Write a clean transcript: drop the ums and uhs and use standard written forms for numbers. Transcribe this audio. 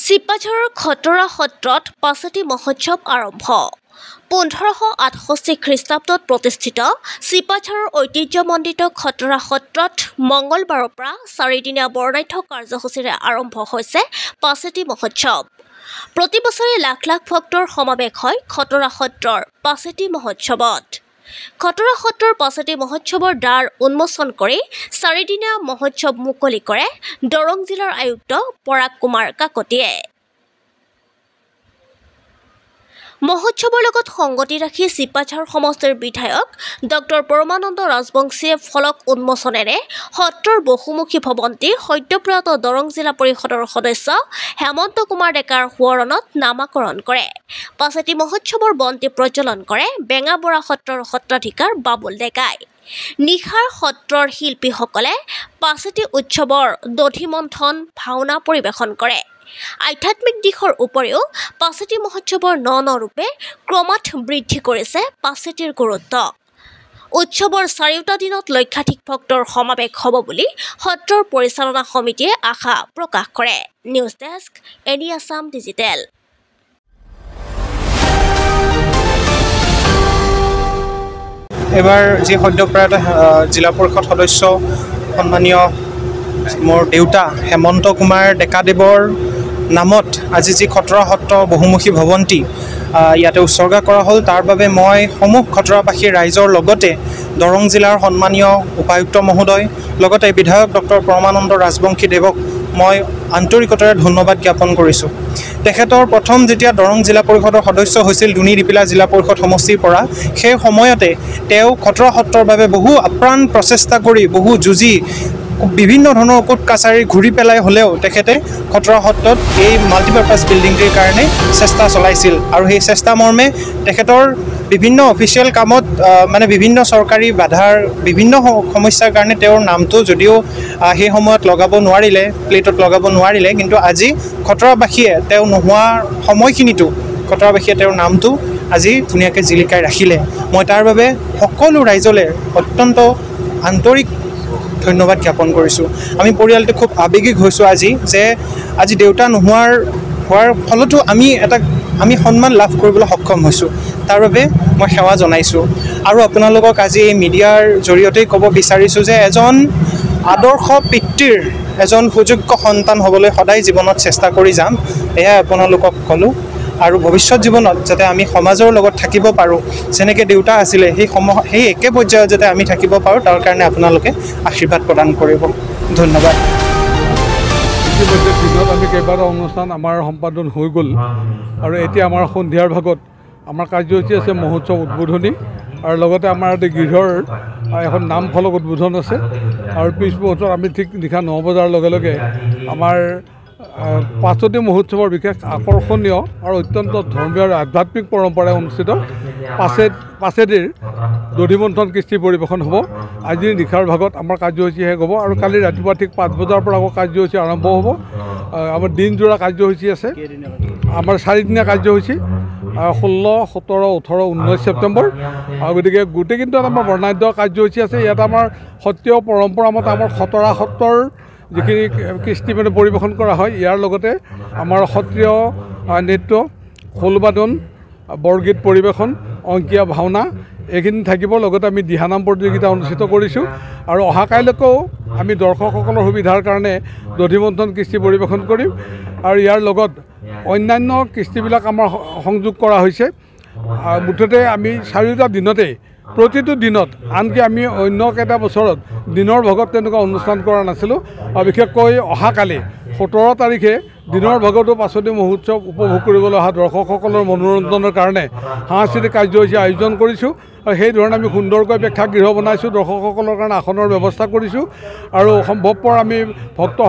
শিপাঝাৰৰ খটৰা সত্ৰত পাছেতি মহোৎসৱ আৰম্ভ। 1568 খ্ৰীষ্টাব্দত প্ৰতিষ্ঠিত শিপাঝাৰৰ ঐতিহ্যমণ্ডিত খটৰা সত্ৰত মঙলবাৰৰ পৰা 4 দিনীয়া বৰ্ণাঢ্য কাৰ্যসূচীৰে আৰম্ভ হৈছে পাছেতি মহোৎসৱ। প্ৰতি বছৰে লাখ লাখ ভক্তৰ সমাৱেশ হয় খটৰা সত্ৰৰ পাছেতি মহোৎসৱত। খটৰা সত্ৰৰ পাছেতি মহোৎসৱৰ দ্বাৰ উন্মোচন কৰি 4 দিনীয়া মহোৎসৱ মুকলি কৰে দৰং জিলাৰ আয়ুক্ত পৰাগ কুমাৰ কাকতিয়ে। মহোৎসৱৰ লগত সংগতি ৰাখি শিপাঝাৰ সমষ্টিৰ বিধায়ক ডক্টৰ পৰমানন্দ ৰাজবংশীয়ে ফলক উন্মোচনেৰে সত্ৰৰ বহুমুখী ভৱন্তি সদ্যপ্ৰয়াত দৰং জিলা পৰিষদৰ সদস্য হেমন্ত কুমাৰ ডেকাৰ সোঁৱৰণত নামাকৰণ কৰে। পাছেতি মহোৎসৱৰ বন্তি প্ৰজ্বলন কৰে বেঙাবৰা সত্ৰৰ সত্ৰাধিকাৰ বাবুল ডেকাই। নিশাৰ সত্ৰৰ শিল্পীসকলে পাছেতি উৎসৱৰ দধিমন্থন ভাওনা পৰিৱেশন কৰে। আধ্যাত্মিক দিশৰ উপৰিও পাছেতি মহোৎসৱৰ ন ৰূপে ক্ৰমাৎ বৃদ্ধি কৰিছে পাছেতিৰ গুৰুত্ব। উৎসৱৰ 4টা দিনত লক্ষাধিক ভক্তৰ সমাৱেশ হ'ব বুলি সত্ৰৰ পৰিচালনা সমিতিয়ে আশা প্ৰকাশ কৰে। News desk any Assam digital. এবাৰ যি সদ্যপ্ৰয়াত জিলা পৰিষদ সদস্য সন্মানীয় মোৰ দেউতা হেমন্ত কুমাৰ ডেকাদেৱৰ নামত আজি যি খটৰা সত্ৰ বহুমুখী ভৱন্তি ইয়াতে উৎসৰ্গা কৰা হ'ল, তাৰ বাবে মই সমূহ খটৰাবাসী ৰাইজৰ লগতে দৰং জিলাৰ সন্মানীয় উপায়ুক্ত মহোদয় লগতে বিধায়ক ডক্টৰ পৰমানন্দ ৰাজবংশী দেৱক মই আন্তৰিকতাৰে ধন্যবাদ জ্ঞাপন কৰিছোঁ। তেখেতৰ প্ৰথম যেতিয়া দৰং জিলা পৰিষদৰ সদস্য হৈছিল দুনি দিপিলা জিলা পৰিষদ সমষ্টিৰ পৰা, সেই সময়তে তেওঁ খটৰা সত্ৰৰ বাবে বহু আপ্ৰাণ প্ৰচেষ্টা কৰি বহু যুঁজি বিভিন্ন ধৰণৰ কোৰ্ট কাছাৰী ঘূৰি পেলাই হ'লেও তেখেতে খটৰা সত্ৰত এই মাল্টিপাৰ্পাছ বিল্ডিংটিৰ কাৰণে চেষ্টা চলাইছিল আৰু সেই চেষ্টা মৰ্মে তেখেতৰ বিভিন্ন অফিচিয়েল কামত বিভিন্ন চৰকাৰী বাধাৰ বিভিন্ন সমস্যাৰ কাৰণে তেওঁৰ নামটো যদিও সেই সময়ত লগাব নোৱাৰিলে, প্লেটত লগাব নোৱাৰিলে, কিন্তু আজি খটৰাবাসীয়ে তেওঁ নোহোৱাৰ সময়খিনিতো খটৰাবাসীয়ে তেওঁৰ নামটো আজি ধুনীয়াকৈ জিলিকাই ৰাখিলে। মই তাৰ বাবে সকলো ৰাইজলৈ অত্যন্ত আন্তৰিক ধন্যবাদ জ্ঞাপন কৰিছোঁ। আমি পৰিয়ালটো খুব আৱেগিক হৈছোঁ আজি আজি দেউতা হোৱাৰ ফলতো আমি সন্মান লাভ কৰিবলৈ সক্ষম হৈছোঁ। তাৰ বাবে মই সেৱা জনাইছোঁ আৰু আপোনালোকক আজি এই মিডিয়াৰ জৰিয়তেই ক'ব বিচাৰিছোঁ যে এজন আদৰ্শ পিতৃৰ এজন সুযোগ্য সন্তান হ'বলৈ সদায় জীৱনত চেষ্টা কৰি যাম, এয়াই আপোনালোকক ক'লোঁ। আৰু ভৱিষ্যত জীৱনত যাতে আমি সমাজৰ লগত থাকিব পাৰোঁ, যেনেকৈ দেউতা আছিলে সেই একে পৰ্যায়ত যাতে আমি থাকিব পাৰোঁ, তাৰ কাৰণে আপোনালোকে আশীৰ্বাদ প্ৰদান কৰিব। ধন্যবাদ। ইতিমধ্যে দিনত আমি কেইবাটাও অনুষ্ঠান আমাৰ সম্পাদন হৈ গ'ল আৰু এতিয়া আমাৰ সন্ধিয়াৰ ভাগত আমাৰ কাৰ্যসূচী আছে মহোৎসৱ উদ্বোধনী আৰু লগতে আমাৰ গৃহৰ এখন নাম ফলক উদ্বোধন আছে আৰু পিছ মুহূৰ্তত আমি ঠিক নিশা 9 বজাৰ লগে লগে আমাৰ পাছেতি মহোৎসৱৰ বিশেষ আকৰ্ষণীয় আৰু অত্যন্ত ধৰ্মীয় আৰু আধ্যাত্মিক পৰম্পৰাই অনুষ্ঠিত পাছেতিৰ দধিমন্থন কৃষ্টি পৰিৱেশন হ'ব। আজিৰ নিশাৰ ভাগত আমাৰ কাৰ্যসূচী শেষ হ'ব আৰু কালি ৰাতিপুৱা ঠিক 5 বজাৰ পৰা আকৌ কাৰ্যসূচী আৰম্ভ হ'ব। আমাৰ দিনজোৰা কাৰ্যসূচী আছে, আমাৰ 4 দিনীয়া কাৰ্যসূচী 16, 17, 18, 19 ছেপ্টেম্বৰ। গতিকে গোটেই কিন্তু আমাৰ বৰ্ণাঢ্য কাৰ্যসূচী আছে। ইয়াত আমাৰ সত্ৰীয় পৰম্পৰা মতে আমাৰ খটৰা সত্ৰৰ যিখিনি কৃষ্টি পৰিৱেশন কৰা হয়, ইয়াৰ লগতে আমাৰ সত্ৰীয় নৃত্য, খোলবাদন, বৰগীত পৰিৱেশন, অংকীয়া ভাওনা এইখিনি থাকিব। লগতে আমি দিহানাম প্ৰতিযোগিতা অনুষ্ঠিত কৰিছোঁ আৰু অহা কাইলৈকেও আমি দৰ্শকসকলৰ সুবিধাৰ কাৰণে দধিমন্থন কৃষ্টি পৰিৱেশন কৰিম আৰু ইয়াৰ লগত অন্যান্য কৃষ্টিবিলাক আমাৰ সংযোগ কৰা হৈছে। মুঠতে আমি 4টা দিনতেই প্ৰতিটো দিনত, আনকি আমি অন্য কেইটা বছৰত দিনৰ ভাগত তেনেকুৱা অনুষ্ঠান কৰা নাছিলোঁ। বিশেষকৈ অহাকালি 17 তাৰিখে দিনৰ ভাগতো পাছেতি মহোৎসৱ উপভোগ কৰিবলৈ অহা দৰ্শকসকলৰ মনোৰঞ্জনৰ কাৰণে সাংস্কৃতিক কাৰ্যসূচী আয়োজন কৰিছোঁ আৰু সেইধৰণে আমি সুন্দৰকৈ প্ৰেক্ষাগৃহ বনাইছোঁ, দৰ্শকসকলৰ কাৰণে আসনৰ ব্যৱস্থা কৰিছোঁ আৰু সম্ভৱপৰ আমি ভক্ত